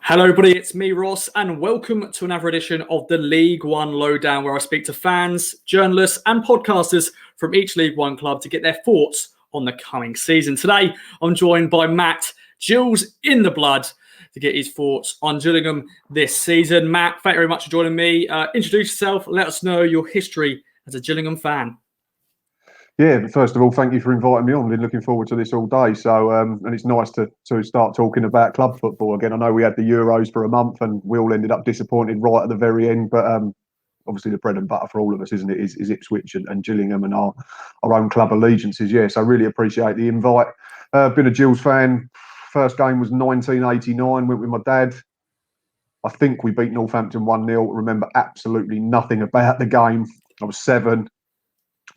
Hello, everybody. It's me, Ross, and welcome to another edition of the League One Lowdown, where I speak to fans, journalists, and podcasters from each League One club to get their thoughts on the coming season. Today, I'm joined by Matt, Gills in the Blood, to get his thoughts on Gillingham this season. Matt, thank you very much for joining me. Introduce yourself. Let us know your history as a Gillingham fan. Yeah, first of all, thank you for inviting me on. I've been looking forward to this all day. So, and it's nice to start talking about club football again. I know we had the Euros for a month and we all ended up disappointed right at the very end. But obviously the bread and butter for all of us, isn't it, is Ipswich and Gillingham and our own club allegiances. Yeah, so I really appreciate the invite. Been a Gills fan. First game was 1989, went with my dad. I think we beat Northampton 1-0. Remember absolutely nothing about the game. I was 7.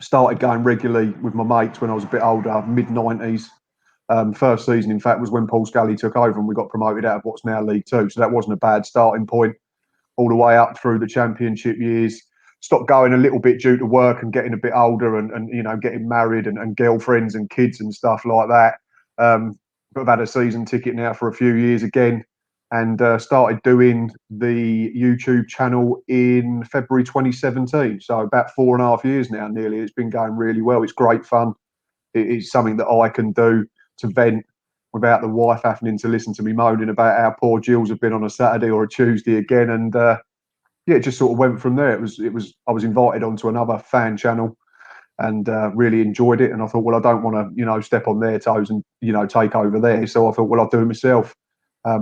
Started going regularly with my mates when I was a bit older, mid-90s. First season, in fact, was when Paul Scully took over and we got promoted out of what's now League Two. So that wasn't a bad starting point all the way up through the championship years. Stopped going a little bit due to work and getting a bit older and you know, getting married and girlfriends and kids and stuff like that. But I've had a season ticket now for a few years again. And started doing the YouTube channel in February 2017. So about 4.5 years now, nearly. It's been going really well. It's great fun. It is something that I can do to vent without the wife having to listen to me moaning about how poor Gills have been on a Saturday or a Tuesday again. And yeah, it just sort of went from there. I was invited onto another fan channel and really enjoyed it. And I thought, well, I don't want to, you know, step on their toes and, you know, take over there. So I thought, well, I'll do it myself.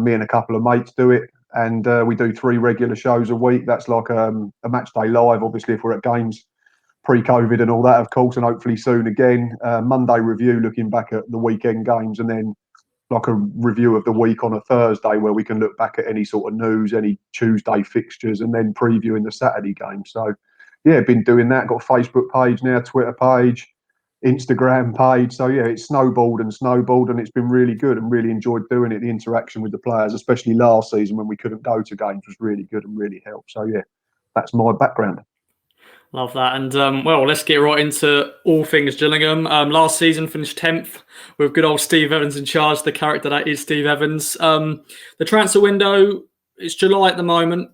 Me and a couple of mates do it, and we do 3 regular shows a week. That's like a match day live, obviously, if we're at games pre-COVID and all that, of course, and hopefully soon again. Monday review, looking back at the weekend games, and then like a review of the week on a Thursday where we can look back at any sort of news, any Tuesday fixtures, and then previewing the Saturday game. So, yeah, been doing that. Got a Facebook page now, Twitter page, Instagram page. So yeah, it's snowballed and it's been really good and really enjoyed doing it. The interaction with the players, especially last season when we couldn't go to games, was really good and really helped. So yeah, that's my background. Love that. And well, let's get right into all things Gillingham. Last season finished 10th with good old Steve Evans in charge, the character that is Steve Evans. The transfer window, it's July at the moment.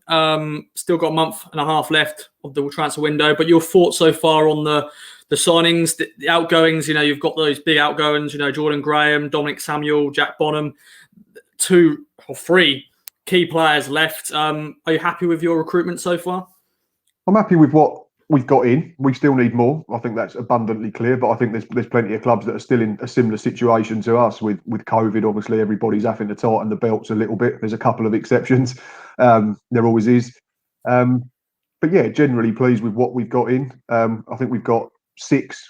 Still got a month and a half left of the transfer window. But your thoughts so far on the signings, the outgoings? You know, you've got those big outgoings, you know, Jordan Graham, Dominic Samuel, Jack Bonham, 2 or 3 key players left. Are you happy with your recruitment so far? I'm happy with what we've got in. We still need more. I think that's abundantly clear, but I think there's plenty of clubs that are still in a similar situation to us with COVID. Obviously, everybody's having to tighten the belts a little bit. There's a couple of exceptions. There always is. But yeah, generally pleased with what we've got in. I think we've got 6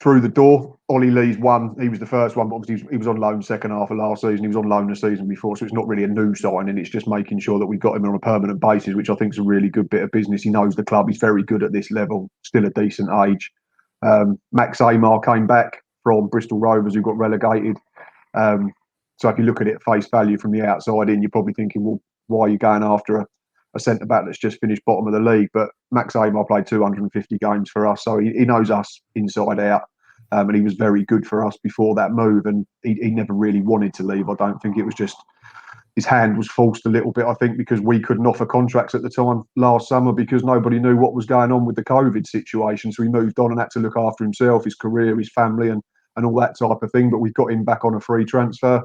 through the door. Ollie Lee's 1. He was the first one, but obviously he was on loan second half of last season. He was on loan the season before, so it's not really a new signing. It's just making sure that we've got him on a permanent basis, which I think is a really good bit of business. He knows the club. He's very good at this level, still a decent age. Max Amar came back from Bristol Rovers, who got relegated. So if you look at it at face value from the outside in, you're probably thinking, well, why are you going after a centre-back that's just finished bottom of the league? But Max Amar played 250 games for us, so he knows us inside out. And he was very good for us before that move, and he never really wanted to leave. I don't think it was just his hand was forced a little bit, I think, because we couldn't offer contracts at the time last summer because nobody knew what was going on with the COVID situation. So he moved on and had to look after himself, his career, his family, and all that type of thing. But we've got him back on a free transfer,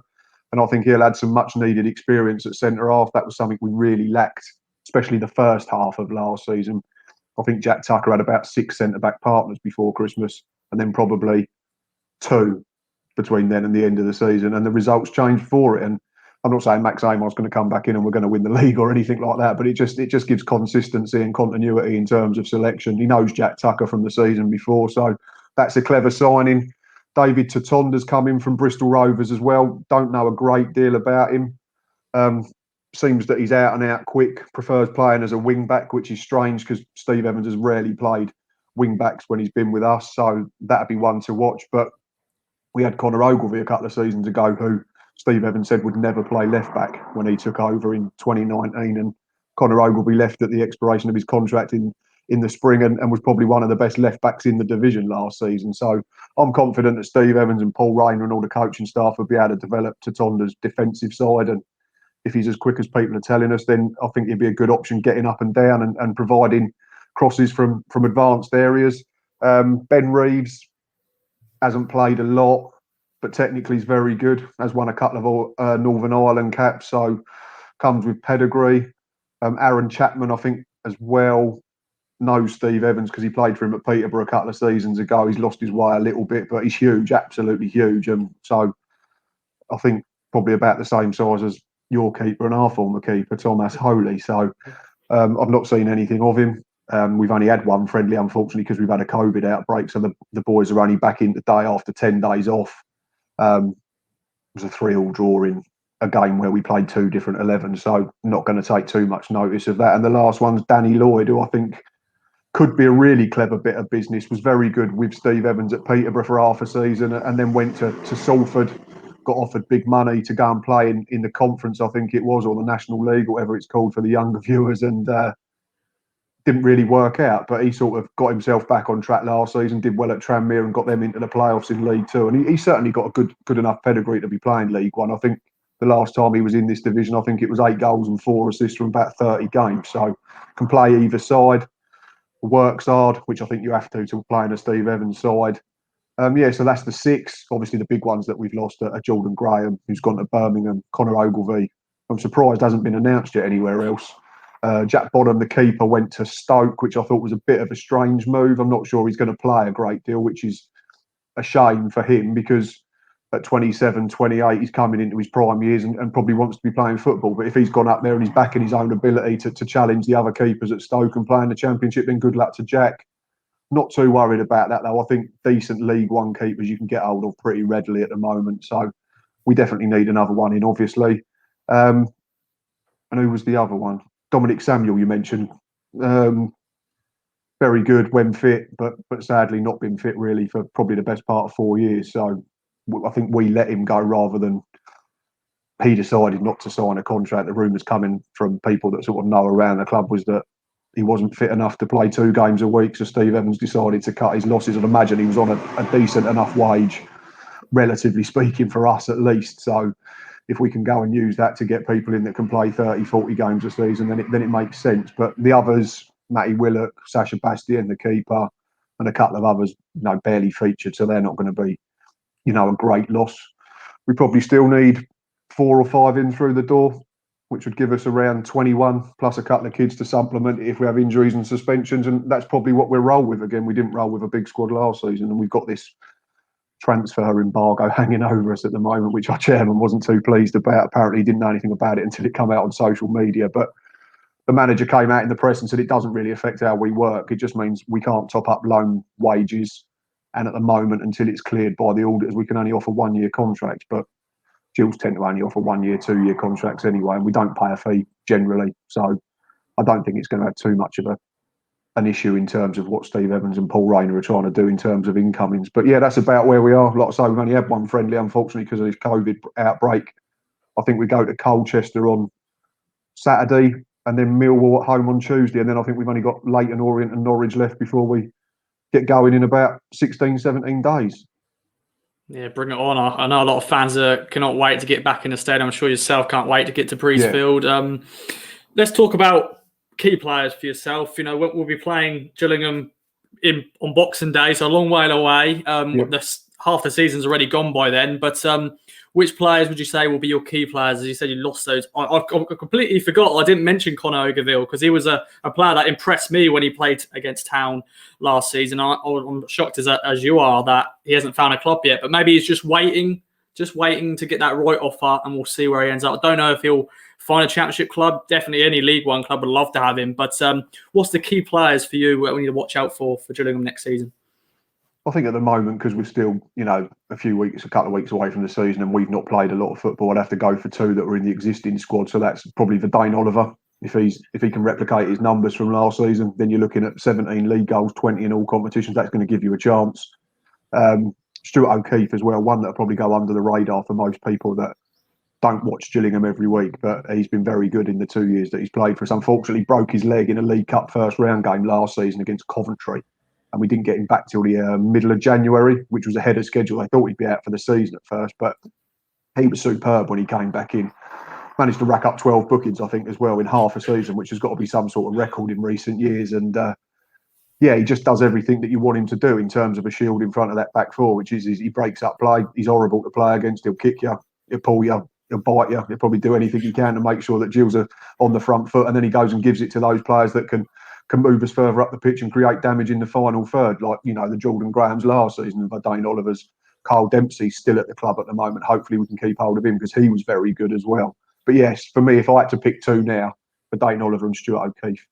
and I think he'll add some much needed experience at centre half. That was something we really lacked, especially the first half of last season. I think Jack Tucker had about 6 centre-back partners before Christmas, and then probably 2 between then and the end of the season, and the results changed for it. And I'm not saying Max Amar's going to come back in and we're going to win the league or anything like that, but it just gives consistency and continuity in terms of selection. He knows Jack Tucker from the season before, so that's a clever signing. David Tatonda's come in from Bristol Rovers as well. Don't know a great deal about him. Seems that he's out and out quick, prefers playing as a wing back, which is strange because Steve Evans has rarely played wing backs when he's been with us, so that'd be one to watch. But we had Connor Ogilvie a couple of seasons ago, who Steve Evans said would never play left back when he took over in 2019, and Connor Ogilvie left at the expiration of his contract in the spring and was probably one of the best left backs in the division last season. So I'm confident that Steve Evans and Paul Rayner and all the coaching staff will be able to develop Tatonda's defensive side, and if he's as quick as people are telling us, then I think he'd be a good option getting up and down and providing crosses from advanced areas. Ben Reeves hasn't played a lot, but technically he's very good. Has won a couple of Northern Ireland caps, so comes with pedigree. Aaron Chapman, I think, as well, knows Steve Evans because he played for him at Peterborough a couple of seasons ago. He's lost his way a little bit, but he's huge, absolutely huge. And so I think probably about the same size as your keeper and our former keeper, Thomas Holy. So I've not seen anything of him. We've only had one friendly, unfortunately, because we've had a COVID outbreak. So the boys are only back in today after 10 days off. It was a 3-3 draw in a game where we played 2 different 11s. So not going to take too much notice of that. And the last one's Danny Lloyd, who I think could be a really clever bit of business, was very good with Steve Evans at Peterborough for half a season and then went to Salford, got offered big money to go and play in the conference, I think it was, or the National League, or whatever it's called for the younger viewers, and didn't really work out. But he sort of got himself back on track last season, did well at Tranmere and got them into the playoffs in League Two. And he certainly got a good enough pedigree to be playing League One. I think the last time he was in this division, I think it was 8 goals and 4 assists from about 30 games. So can play either side. Works hard, which I think you have to play in a Steve Evans side. So that's the 6. Obviously, the big ones that we've lost are Jordan Graham, who's gone to Birmingham, Connor Ogilvie. I'm surprised hasn't been announced yet anywhere else. Jack Bonham, the keeper, went to Stoke, which I thought was a bit of a strange move. I'm not sure he's going to play a great deal, which is a shame for him because at 27, 28, he's coming into his prime years and probably wants to be playing football. But if he's gone up there and he's backing his own ability to challenge the other keepers at Stoke and play in the Championship, then good luck to Jack. Not too worried about that, though. I think decent League One keepers you can get hold of pretty readily at the moment. So we definitely need another one in, obviously. And who was the other one? Dominic Samuel, you mentioned. Very good when fit, but sadly not been fit really for probably the best part of 4 years. So I think we let him go rather than he decided not to sign a contract. The rumours coming from people that sort of know around the club was that he wasn't fit enough to play 2 games a week. So Steve Evans decided to cut his losses. I'd imagine he was on a decent enough wage, relatively speaking, for us at least. So if we can go and use that to get people in that can play 30, 40 games a season, then it makes sense. But the others, Matty Willock, Sasha Bastien, the keeper, and a couple of others, barely featured. So they're not going to be, a great loss. We probably still need 4 or 5 in through the door, which would give us around 21 plus a couple of kids to supplement if we have injuries and suspensions. And that's probably what we'll roll with. Again, we didn't roll with a big squad last season, and we've got this transfer embargo hanging over us at the moment, which our chairman wasn't too pleased about. Apparently he didn't know anything about it until it came out on social media. But the manager came out in the press and said it doesn't really affect how we work. It just means we can't top up loan wages. And at the moment, until it's cleared by the auditors, we can only offer 1-year contracts. But Gills tend to only offer 1-year, 2-year contracts anyway, and we don't pay a fee generally. So I don't think it's going to have too much of an issue in terms of what Steve Evans and Paul Rayner are trying to do in terms of incomings. But yeah, that's about where we are. Like I say, we've only had one friendly, unfortunately, because of this COVID outbreak. I think we go to Colchester on Saturday and then Millwall at home on Tuesday. And then I think we've only got Leyton Orient and Norwich left before we get going in about 16, 17 days. Yeah, bring it on. I know a lot of fans cannot wait to get back in the stadium. I'm sure yourself can't wait to get to Priestfield. Yeah. Let's talk about key players for yourself. We'll be playing Gillingham on Boxing Day, so a long way away. Half the season's already gone by then. But which players would you say will be your key players? As you said, you lost those. I completely forgot. I didn't mention Connor Ogilvie because he was a player that impressed me when he played against Town last season. I'm shocked as you are that he hasn't found a club yet. But maybe he's just waiting to get that right offer, and we'll see where he ends up. I don't know if he'll find a Championship club. Definitely any League One club would love to have him. But what's the key players for you we need to watch out for Gillingham next season? I think at the moment, because we're still, a couple of weeks away from the season and we've not played a lot of football, I'd have to go for 2 that were in the existing squad. So that's probably Verdane Oliver. If he can replicate his numbers from last season, then you're looking at 17 league goals, 20 in all competitions. That's going to give you a chance. Stuart O'Keefe as well, one that'll probably go under the radar for most people that don't watch Gillingham every week, but he's been very good in the 2 years that he's played for us. Unfortunately, broke his leg in a League Cup first round game last season against Coventry. And we didn't get him back till the middle of January, which was ahead of schedule. I thought he'd be out for the season at first, but he was superb when he came back in. managed to rack up 12 bookings, I think, as well in half a season, which has got to be some sort of record in recent years. And yeah, he just does everything that you want him to do in terms of a shield in front of that back four, which is he breaks up play. He's horrible to play against. He'll kick you, he'll pull you, he'll bite you. He'll probably do anything he can to make sure that Gills are on the front foot. And then he goes and gives it to those players that can move us further up the pitch and create damage in the final third, like, you know, the Jordan Grahams last season, the Dane Olivers. Carl Dempsey's still at the club at the moment. Hopefully we can keep hold of him because he was very good as well. But yes, for me, if I had to pick two now, for Dane Oliver and Stuart O'Keefe.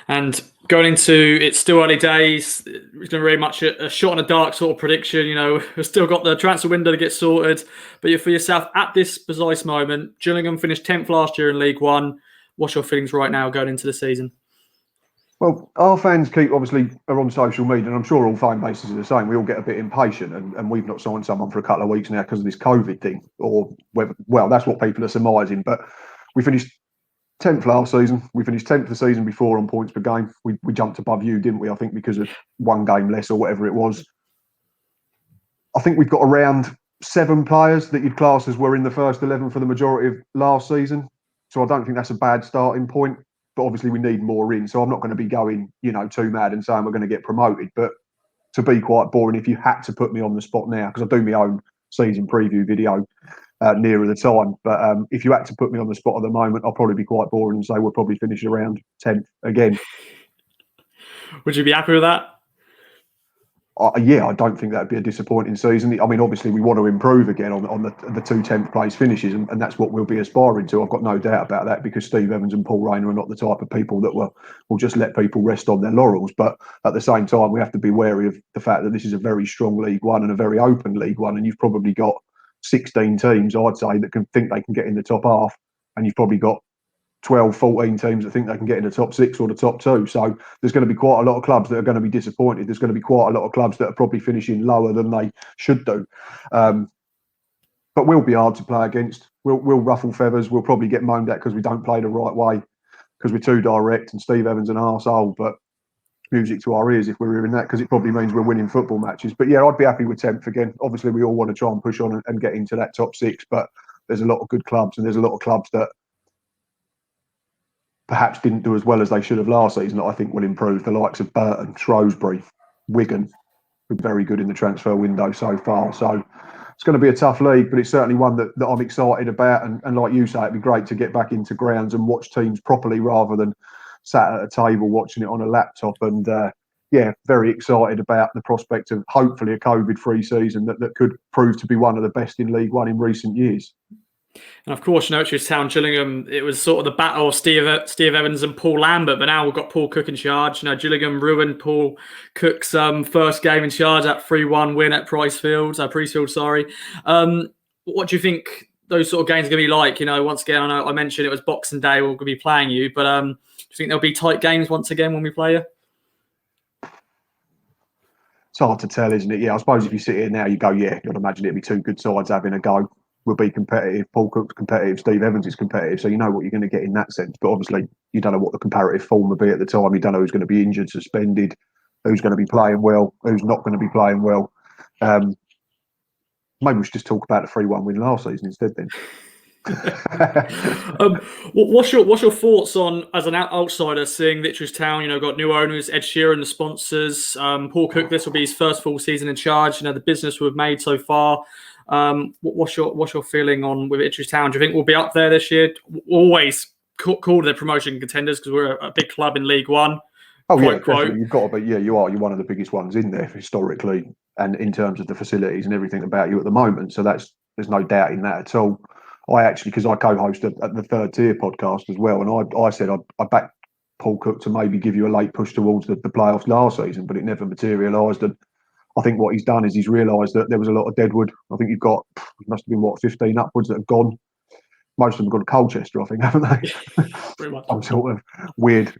And going into, it's still early days, it's going to be very much a shot in the dark sort of prediction. You know, we've still got the transfer window to get sorted. But for yourself, at this precise moment, Gillingham finished 10th last year in League One. What's your feelings right now going into the season? Well, our fans are on social media, and I'm sure all fan bases are the same. We all get a bit impatient, and we've not signed someone for a couple of weeks now because of this COVID thing, or whether, well, that's what people are surmising. But we finished 10th last season. We finished 10th the season before on points per game. We jumped above you, didn't we? I think because of one game less or whatever it was. I think we've got around 7 players that you'd class as were in the first 11 for the majority of last season. So I don't think that's a bad starting point. But obviously we need more in. So I'm not going to be going, you know, too mad and saying we're going to get promoted. But to be quite boring, if you had to put me on the spot now, because I do my own season preview video nearer the time. But if you had to put me on the spot at the moment, I'll probably be quite boring and say we'll probably finish around 10th again. Would you be happy with that? Yeah, I don't think that'd be a disappointing season. I mean, obviously, we want to improve again on the 2 10th place finishes, and that's what we'll be aspiring to. I've got no doubt about that because Steve Evans and Paul Rayner are not the type of people that will just let people rest on their laurels. But at the same time, we have to be wary of the fact that this is a very strong League One and a very open League One, and you've probably got 16 teams, I'd say, that can think they can get in the top half, and you've probably got 12, 14 teams that think they can get in the top 6 or the top 2. So there's going to be quite a lot of clubs that are going to be disappointed. There's going to be quite a lot of clubs that are probably finishing lower than they should do. But we'll be hard to play against. We'll ruffle feathers. We'll probably get moaned at because we don't play the right way, because we're too direct and Steve Evans an arsehole. But music to our ears if we're hearing that, because it probably means we're winning football matches. But yeah, I'd be happy with 10th again. Obviously, we all want to try and push on and get into that top 6. But there's a lot of good clubs, and there's a lot of clubs that perhaps didn't do as well as they should have last season that I think will improve. The likes of Burton, Shrewsbury, Wigan, been very good in the transfer window so far. So it's going to be a tough league, but it's certainly one that I'm excited about. And like you say, it'd be great to get back into grounds and watch teams properly rather than sat at a table watching it on a laptop. And yeah, very excited about the prospect of hopefully a COVID-free season that could prove to be one of the best in League One in recent years. And of course, you know, Ipswich Town, Gillingham, it was sort of the battle of Steve Evans and Paul Lambert, but now we've got Paul Cook in charge. You know, Gillingham ruined Paul Cook's first game in charge, that 3-1 win at Priestfield, sorry. What do you think those sort of games are going to be like? You know, once again, I know I mentioned it was Boxing Day, we're going to be playing you, but do you think there'll be tight games once again when we play you? It's hard to tell, isn't it? Yeah, I suppose if you sit here now, you go, yeah, you'd imagine it'd be 2 good sides having a go. We'll be competitive. Paul Cook's competitive. Steve Evans is competitive. So you know what you're going to get in that sense. But obviously, you don't know what the comparative form will be at the time. You don't know who's going to be injured, suspended, who's going to be playing well, who's not going to be playing well. Maybe we should just talk about the 3-1 win last season instead then. What's your thoughts on, as an outsider, seeing Ipswich Town, you know, got new owners, Ed Sheeran, the sponsors, Paul Cook, this will be his first full season in charge, you know, the business we've made so far. What's your feeling on with Ipswich Town? Do you think we'll be up there this year? Always called their promotion contenders because we're a big club in League One. Oh yeah, definitely. You've got to be. Yeah, you are. You're one of the biggest ones in there historically, and in terms of the facilities and everything about you at the moment. So there's no doubt in that at all. I actually, because I co-host at the Third Tier podcast as well, and I said I backed Paul Cook to maybe give you a late push towards the playoffs last season, but it never materialised. And I think what he's done is he's realised that there was a lot of deadwood. I think it must have been 15 upwards that have gone. Most of them have gone to Colchester, I think, haven't they? Pretty much. Some sort of weird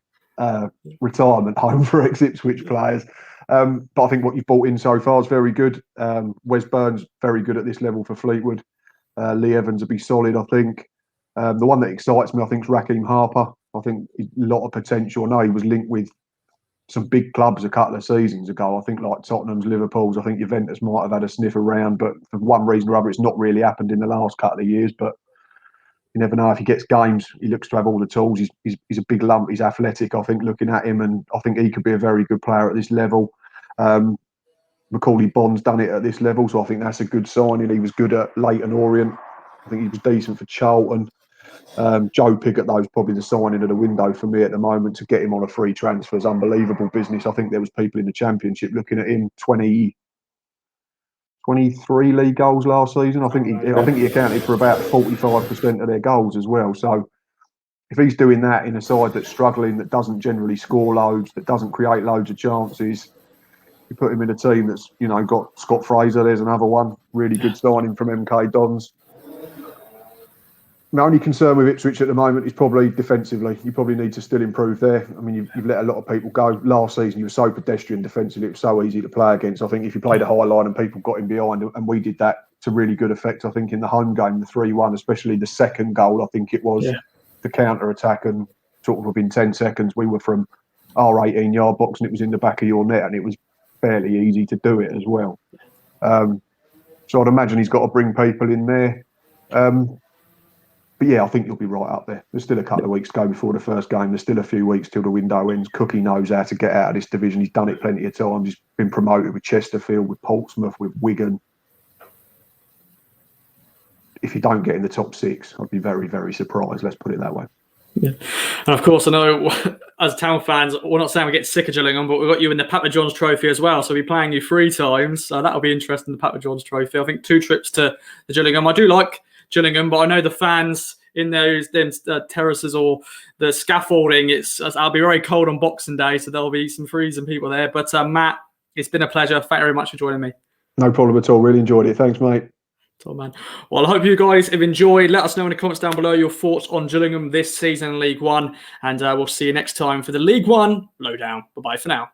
retirement home for ex-Ipswich players. But I think what you've brought in so far is very good. Wes Burns, very good at this level for Fleetwood. Lee Evans will be solid, I think. The one that excites me, I think, is Raheem Harper. I think a lot of potential. I know he was linked with some big clubs a couple of seasons ago. I think like Tottenham's, Liverpool's. I think Juventus might have had a sniff around, but for one reason or other, it's not really happened in the last couple of years. But you never know if he gets games. He looks to have all the tools. He's a big lump. He's athletic. I think looking at him, and I think he could be a very good player at this level. Macaulay Bond's done it at this level, so I think that's a good signing. He was good at Leyton Orient. I think he was decent for Charlton. Joe Pigotto's probably the signing of the window for me at the moment. To get him on a free transfer is unbelievable business. I think there was people in the Championship looking at him. 23 league goals last season. I think he accounted for about 45% of their goals as well. So if he's doing that in a side that's struggling, that doesn't generally score loads, that doesn't create loads of chances, you put him in a team that's, you know, got Scott Fraser. There's another one. Really good signing from MK Dons. My only concern with Ipswich at the moment is probably defensively. You probably need to still improve there. I mean, you've let a lot of people go. Last season, you were so pedestrian defensively. It was so easy to play against. I think if you played a high line and people got in behind, and we did that to really good effect, I think in the home game, the 3-1, especially the second goal, I think it was the counter-attack, and sort of within 10 seconds, we were from our 18-yard box and it was in the back of your net, and it was fairly easy to do it as well. So I'd imagine he's got to bring people in there. But yeah, I think he'll be right up there. There's still a couple of weeks to go before the first game. There's still a few weeks till the window ends. Cookie knows how to get out of this division. He's done it plenty of times. He's been promoted with Chesterfield, with Portsmouth, with Wigan. If you don't get in the top 6, I'd be very, very surprised. Let's put it that way. Yeah. And of course, I know as Town fans, we're not saying we get sick of Gillingham, but we've got you in the Papa John's Trophy as well. So we'll be playing you 3 times. So that'll be interesting, the Papa John's Trophy. I think 2 trips to the Gillingham. I do like Gillingham, but I know the fans in those terraces or the scaffolding, I'll be very cold on Boxing Day, so there'll be some freezing people there. But Matt, it's been a pleasure. Thank you very much for joining me. No problem at all. Really enjoyed it. Thanks, mate. Man. Well, I hope you guys have enjoyed. Let us know in the comments down below your thoughts on Gillingham this season in League One, and we'll see you next time for the League One Lowdown. Bye-bye for now.